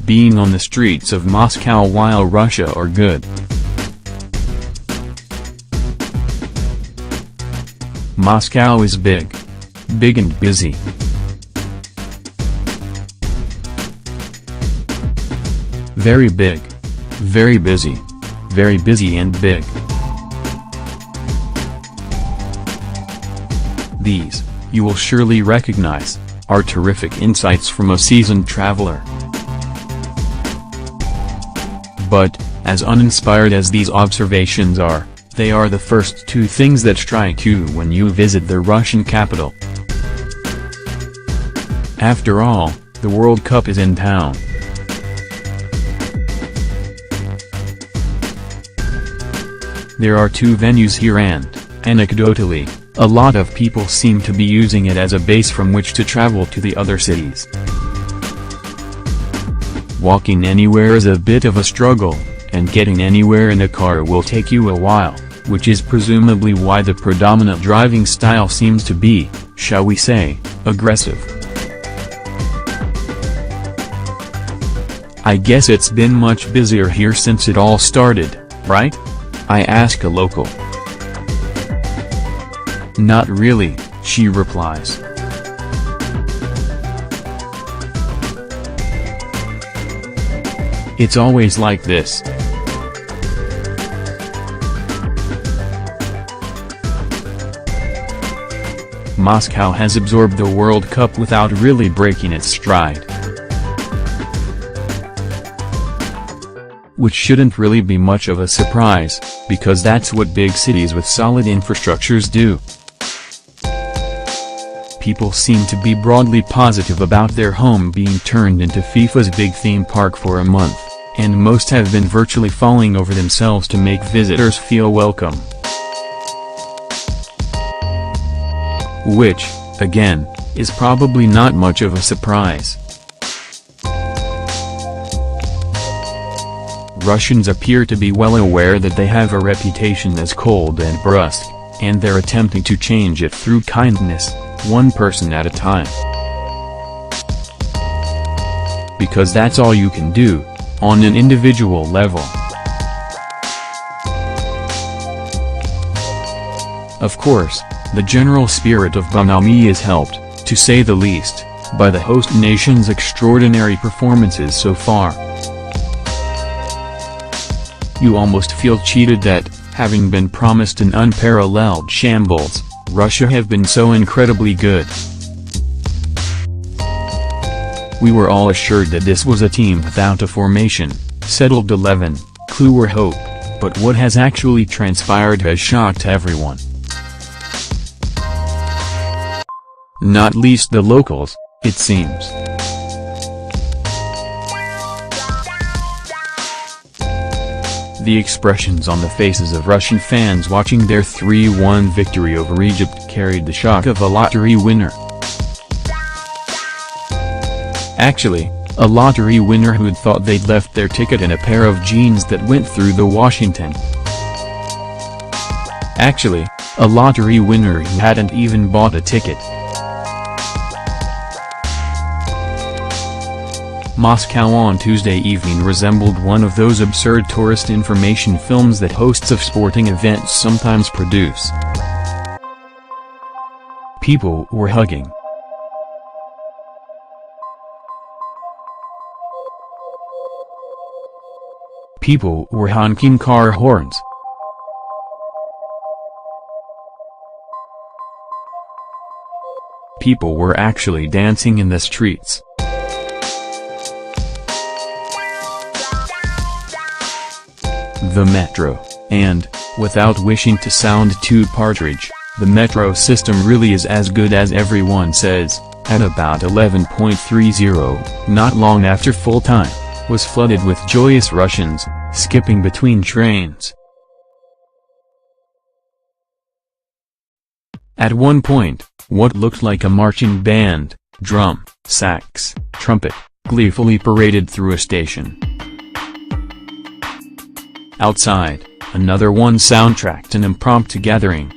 being on the streets of Moscow while Russia are good. Moscow is big. Big and busy. Very big. Very busy. Very busy and big. These, you will surely recognize, are terrific insights from a seasoned traveler. But, as uninspired as these observations are, they are the first two things that strike you when you visit the Russian capital. After all, the World Cup is in town. There are two venues here and, anecdotally, a lot of people seem to be using it as a base from which to travel to the other cities. Walking anywhere is a bit of a struggle, and getting anywhere in a car will take you a while, which is presumably why the predominant driving style seems to be, shall we say, aggressive. I guess it's been much busier here since it all started, right? I ask a local. Not really, she replies. It's always like this. Moscow has absorbed the World Cup without really breaking its stride. Which shouldn't really be much of a surprise, because that's what big cities with solid infrastructures do. People seem to be broadly positive about their home being turned into FIFA's big theme park for a month, and most have been virtually falling over themselves to make visitors feel welcome. Which, again, is probably not much of a surprise. Russians appear to be well aware that they have a reputation as cold and brusque, and they're attempting to change it through kindness, one person at a time. Because that's all you can do, on an individual level. Of course, the general spirit of bonhomie is helped, to say the least, by the host nation's extraordinary performances so far. You almost feel cheated that, having been promised an unparalleled shambles, Russia have been so incredibly good. We were all assured that this was a team without a formation, settled 11, clue or hope, but what has actually transpired has shocked everyone. Not least the locals, it seems. The expressions on the faces of Russian fans watching their 3-1 victory over Egypt carried the shock of a lottery winner. Actually, a lottery winner who'd thought they'd left their ticket in a pair of jeans that went through the Washington. Actually, a lottery winner who hadn't even bought a ticket. Moscow on Tuesday evening resembled one of those absurd tourist information films that hosts of sporting events sometimes produce. People were hugging. People were honking car horns. People were actually dancing in the streets. The metro, and, without wishing to sound too partridge, the metro system really is as good as everyone says, at about 11:30, not long after full time, was flooded with joyous Russians, skipping between trains. At one point, what looked like a marching band, drum, sax, trumpet, gleefully paraded through a station. Outside, another one soundtracked an impromptu gathering.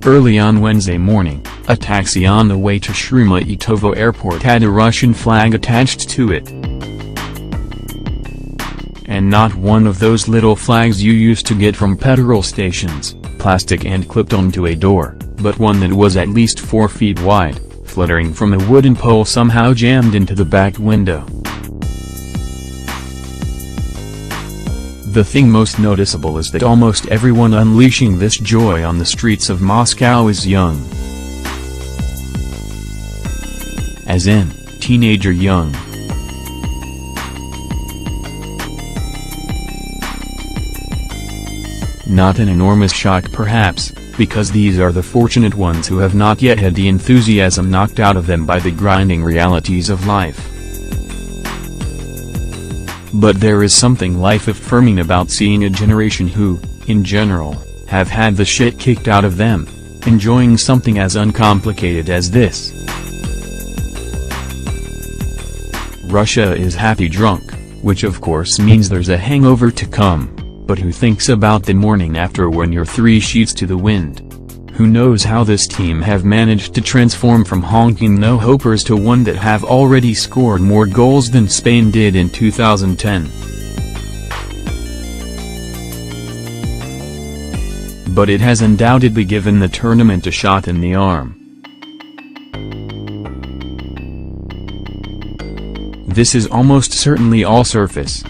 Early on Wednesday morning, A taxi on the way to Sheremetyevo airport had a Russian flag attached to it. And not one of those little flags you used to get from petrol stations, plastic and clipped onto a door, but one that was at least 4 feet wide, fluttering from a wooden pole somehow jammed into the back window. The thing most noticeable is that almost everyone unleashing this joy on the streets of Moscow is young. As in, teenager young. Not an enormous shock perhaps, because these are the fortunate ones who have not yet had the enthusiasm knocked out of them by the grinding realities of life. But there is something life-affirming about seeing a generation who, in general, have had the shit kicked out of them, enjoying something as uncomplicated as this. Russia is happy drunk, which of course means there's a hangover to come, but who thinks about the morning after when you're 3 sheets to the wind? Who knows how this team have managed to transform from honking no-hopers to one that have already scored more goals than Spain did in 2010. But it has undoubtedly given the tournament a shot in the arm. This is almost certainly all surface.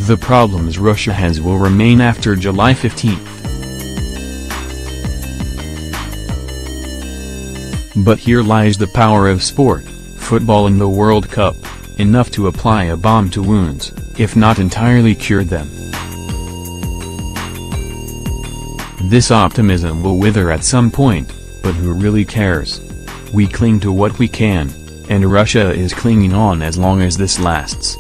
The problems Russia has will remain after July 15th. But here lies the power of sport, football in the World Cup, enough to apply a bomb to wounds, if not entirely cure them. This optimism will wither at some point, but who really cares? We cling to what we can, and Russia is clinging on as long as this lasts.